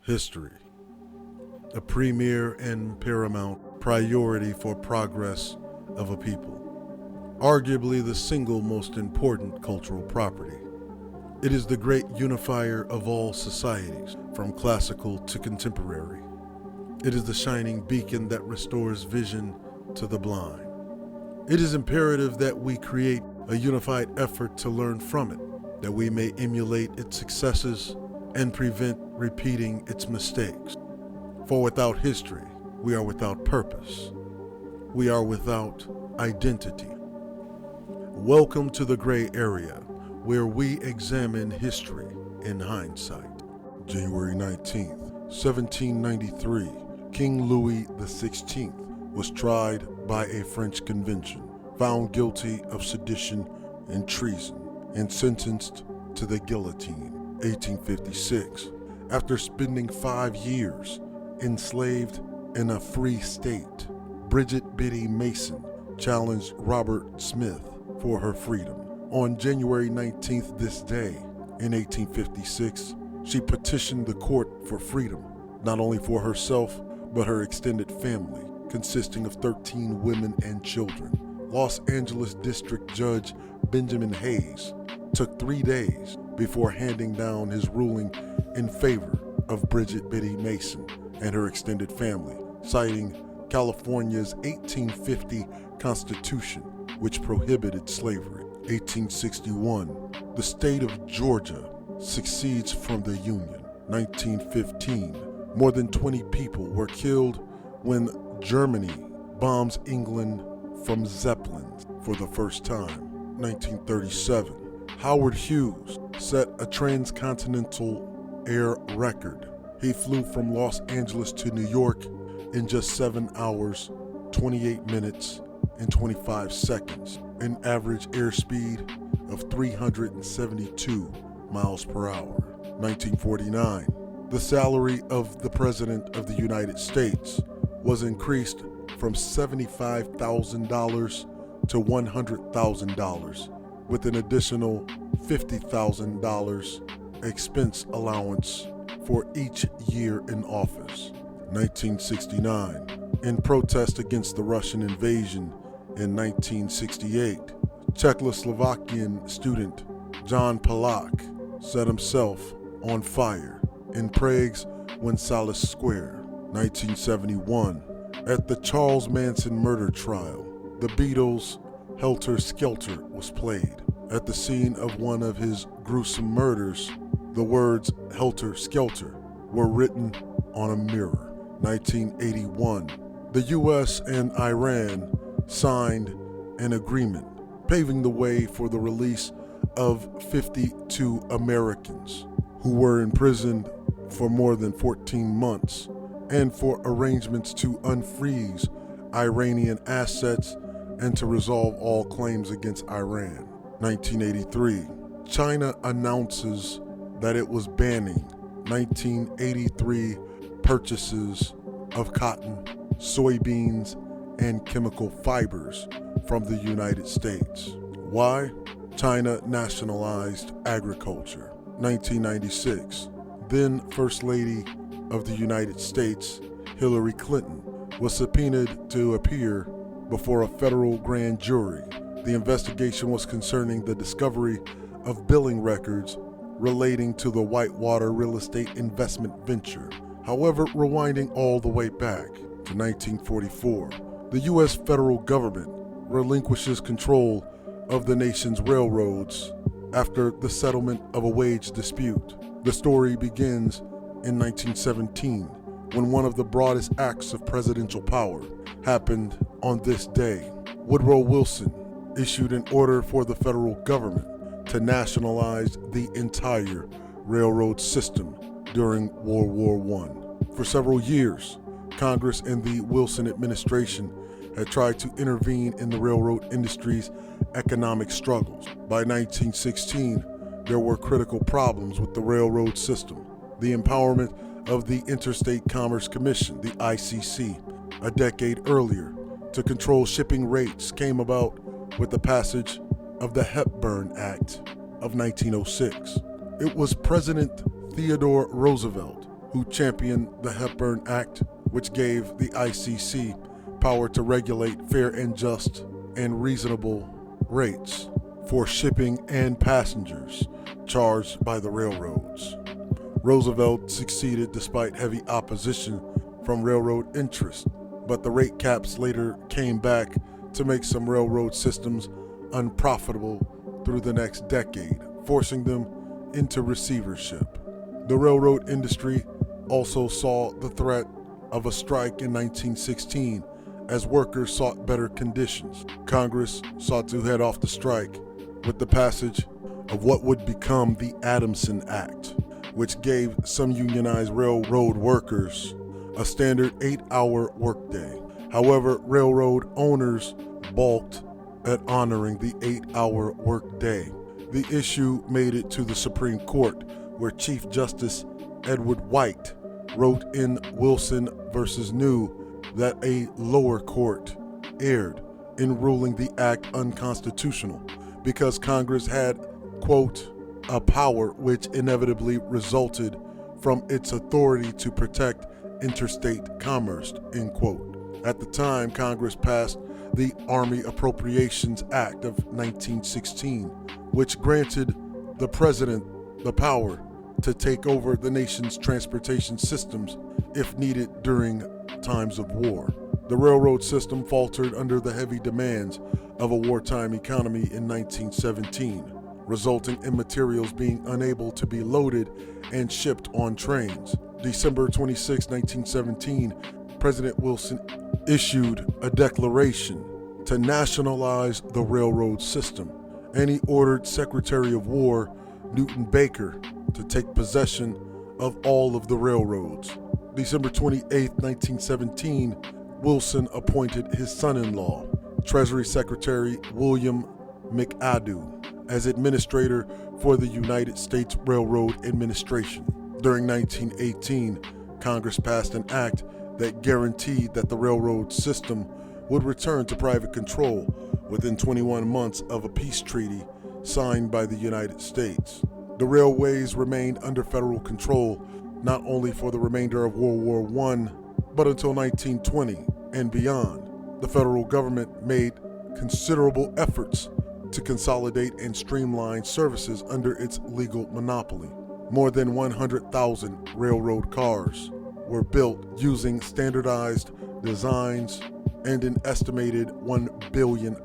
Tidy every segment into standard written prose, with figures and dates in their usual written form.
History, a premier and paramount priority for progress of a people, arguably the single most important cultural property. It is the great unifier of all societies, from classical to contemporary. It is the shining beacon that restores vision to the blind. It is imperative that we create a unified effort to learn from it, that we may emulate its successes and prevent repeating its mistakes. For without history, we are without purpose. We are without identity. Welcome to the gray area, where we examine history in hindsight. January 19th, 1793, King Louis XVI was tried by a French convention, found guilty of sedition and treason, and sentenced to the guillotine. 1856, after spending 5 years enslaved in a free state, Bridget Biddy Mason challenged Robert Smith for her freedom. On January 19th, this day, in 1856, she petitioned the court for freedom, not only for herself, but her extended family, consisting of 13 women and children. Los Angeles District Judge Benjamin Hayes took 3 days before handing down his ruling in favor of Bridget Biddy Mason and her extended family, citing California's 1850 Constitution, which prohibited slavery. 1861, the state of Georgia secedes from the Union. 1915, more than 20 people were killed when Germany bombs England from Zeppelins for the first time. 1937, Howard Hughes set a transcontinental air record. He flew from Los Angeles to New York in just 7 hours, 28 minutes, and 25 seconds, an average airspeed of 372 miles per hour. 1949, the salary of the President of the United States was increased from $75,000 to $100,000, with an additional $50,000 expense allowance for each year in office. 1969, in protest against the Russian invasion in 1968, Czechoslovakian student Jan Palach set himself on fire in Prague's Wenceslas Square. 1971, at the Charles Manson murder trial, the Beatles' Helter Skelter was played. At the scene of one of his gruesome murders, the words Helter Skelter were written on a mirror. 1981, the US and Iran signed an agreement paving the way for the release of 52 Americans who were imprisoned for more than 14 months and for arrangements to unfreeze Iranian assets and to resolve all claims against Iran. 1983, China announces that it was banning 1983 purchases of cotton, soybeans, and chemical fibers from the United States. Why? China nationalized agriculture. 1996, then First Lady of the United States, Hillary Clinton, was subpoenaed to appear before a federal grand jury. The investigation was concerning the discovery of billing records relating to the Whitewater real estate investment venture. However, rewinding all the way back to 1944, the U.S. federal government relinquishes control of the nation's railroads after the settlement of a wage dispute. The story begins in 1917, when one of the broadest acts of presidential power happened on this day. Woodrow Wilson issued an order for the federal government to nationalize the entire railroad system during World War I. For several years, Congress and the Wilson administration had tried to intervene in the railroad industry's economic struggles. By 1916, there were critical problems with the railroad system. The empowerment of the Interstate Commerce Commission, the ICC, a decade earlier, to control shipping rates came about with the passage of the Hepburn Act of 1906. It was President Theodore Roosevelt who championed the Hepburn Act, which gave the ICC power to regulate fair and just and reasonable rates for shipping and passengers charged by the railroads. Roosevelt succeeded despite heavy opposition from railroad interests, but the rate caps later came back to make some railroad systems unprofitable through the next decade, forcing them into receivership. The railroad industry also saw the threat of a strike in 1916 as workers sought better conditions. Congress sought to head off the strike with the passage of what would become the Adamson Act, which gave some unionized railroad workers a standard 8-hour workday. However, railroad owners balked at honoring the 8-hour workday. The issue made it to the Supreme Court, where Chief Justice Edward White wrote in Wilson versus New that a lower court erred in ruling the act unconstitutional because Congress had, quote, a power which inevitably resulted from its authority to protect interstate commerce, end quote. At the time, Congress passed the Army Appropriations Act of 1916, which granted the president the power to take over the nation's transportation systems if needed during times of war. The railroad system faltered under the heavy demands of a wartime economy in 1917, resulting in materials being unable to be loaded and shipped on trains. December 26, 1917, President Wilson issued a declaration to nationalize the railroad system, and he ordered Secretary of War Newton Baker to take possession of all of the railroads. December 28, 1917, Wilson appointed his son-in-law, Treasury Secretary William McAdoo, as administrator for the United States Railroad Administration. During 1918, Congress passed an act that guaranteed that the railroad system would return to private control within 21 months of a peace treaty signed by the United States. The railways remained under federal control not only for the remainder of World War I, but until 1920 and beyond. The federal government made considerable efforts to consolidate and streamline services under its legal monopoly. More than 100,000 railroad cars were built using standardized designs, and an estimated $1 billion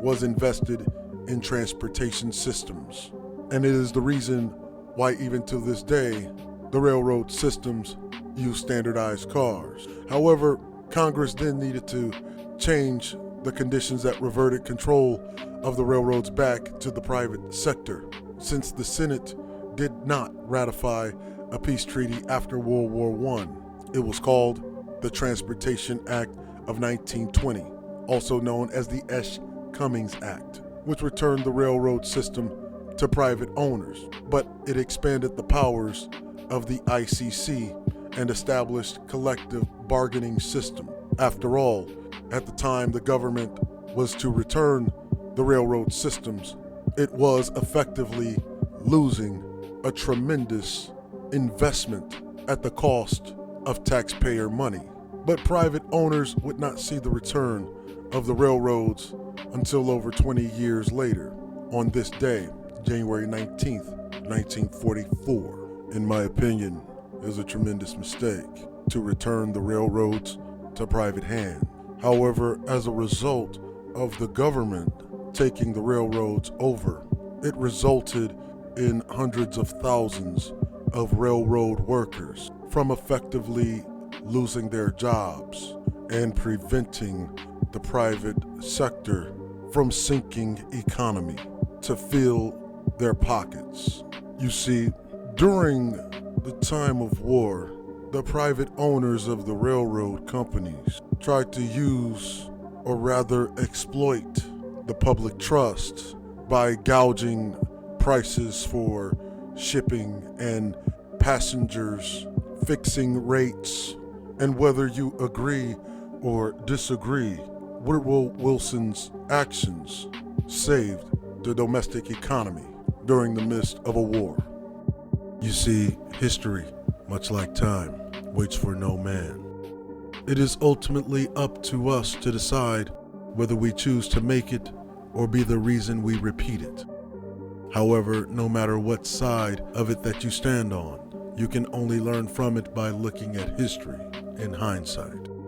was invested in transportation systems. And it is the reason why even to this day, the railroad systems use standardized cars. However, Congress then needed to change the conditions that reverted control of the railroads back to the private sector, since the Senate did not ratify a peace treaty after World War I. It was called the Transportation Act of 1920, also known as the Esch-Cummings Act, which returned the railroad system to private owners, but it expanded the powers of the ICC and established collective bargaining system. After all, at the time the government was to return the railroad systems, it was effectively losing a tremendous investment at the cost of taxpayer money. But private owners would not see the return of the railroads until over 20 years later, on this day, January 19th, 1944. In my opinion, it was a tremendous mistake to return the railroads to private hand. However, as a result of the government taking the railroads over, it resulted in hundreds of thousands of railroad workers from effectively losing their jobs and preventing the private sector from sinking economy to fill their pockets. You see, during the time of war, the private owners of the railroad companies tried to use, or rather exploit, the public trust by gouging prices for shipping and passengers, fixing rates. And whether you agree or disagree, Woodrow Wilson's actions saved the domestic economy during the midst of a war. You see, history much like time waits for no man. It is ultimately up to us to decide whether we choose to make it or be the reason we repeat it. However, no matter what side of it that you stand on, you can only learn from it by looking at history in hindsight.